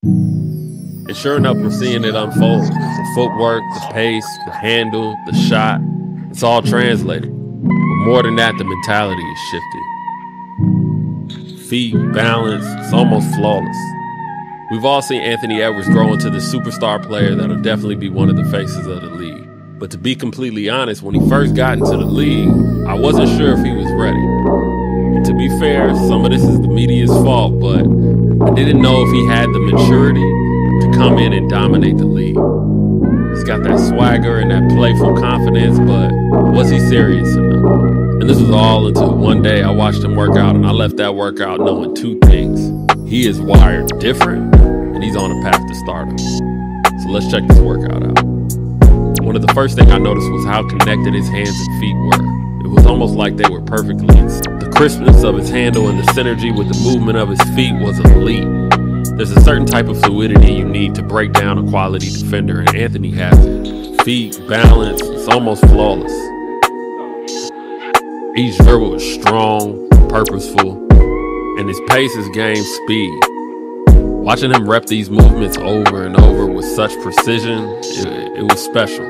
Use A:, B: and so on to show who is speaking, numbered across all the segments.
A: And sure enough, we're seeing it unfold. The footwork, the pace, the handle, the shot, it's all translated. But more than that, the mentality is shifted. Feet, balance, it's almost flawless. We've all seen Anthony Edwards grow into the superstar player that'll definitely be one of the faces of the league. But to be completely honest, when he first got into the league, I wasn't sure if he was ready. And to be fair, some of this is the media's fault, but I didn't know if he had the maturity to come in and dominate the league. He's got that swagger and that playful confidence, but was he serious enough? And this was all until one day I watched him work out, and I left that workout knowing two things. He is wired different, and he's on a path to stardom. So let's check this workout out. One of the first things I noticed was how connected his hands and feet were. It was almost like they were perfectly in sync. The crispness of his handle and the synergy with the movement of his feet was elite. There's a certain type of fluidity you need to break down a quality defender, and Anthony has it. Feet, balance, it's almost flawless. Each dribble is strong, purposeful, and his pace is game speed. Watching him rep these movements over and over with such precision, it was special.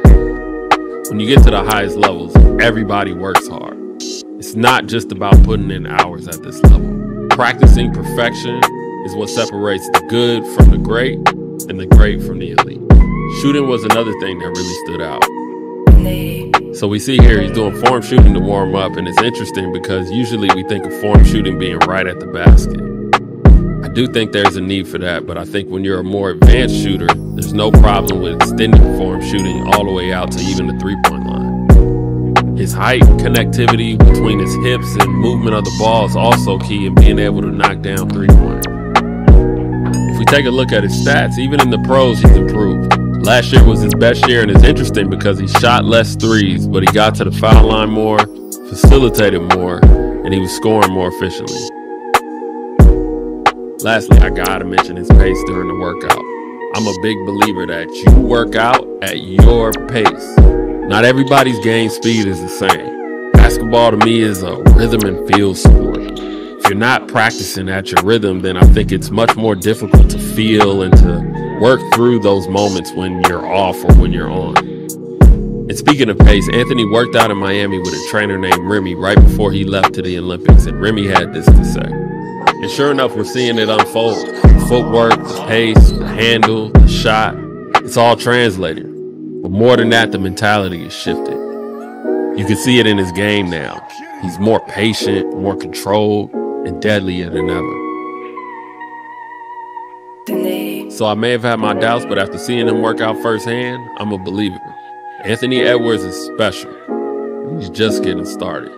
A: When you get to the highest levels, everybody works hard. It's not just about putting in hours at this level. Practicing perfection is what separates the good from the great and the great from the elite. Shooting was another thing that really stood out. So we see here he's doing form shooting to warm up, and it's interesting because usually we think of form shooting being right at the basket. I do think there's a need for that, but I think when you're a more advanced shooter, there's no problem with extending form shooting all the way out to even the three-point line. His height, connectivity between his hips, and movement of the ball is also key in being able to knock down three-pointers. If we take a look at his stats, even in the pros, he's improved. Last year was his best year, and it's interesting because he shot less threes, but he got to the foul line more, facilitated more, and he was scoring more efficiently. Lastly, I gotta mention his pace during the workout. I'm a big believer that you work out at your pace. Not everybody's game speed is the same. Basketball to me is a rhythm and feel sport. If you're not practicing at your rhythm, then I think it's much more difficult to feel and to work through those moments when you're off or when you're on. And speaking of pace, Anthony worked out in Miami with a trainer named Remy right before he left to the Olympics, and Remy had this to say. And sure enough, we're seeing it unfold. The footwork, the pace, the handle, the shot, it's all translated. But more than that, the mentality is shifted. You can see it in his game now. He's more patient, more controlled, and deadlier than ever. So I may have had my doubts, but after seeing him work out firsthand, I'm a believer. Anthony Edwards is special. He's just getting started.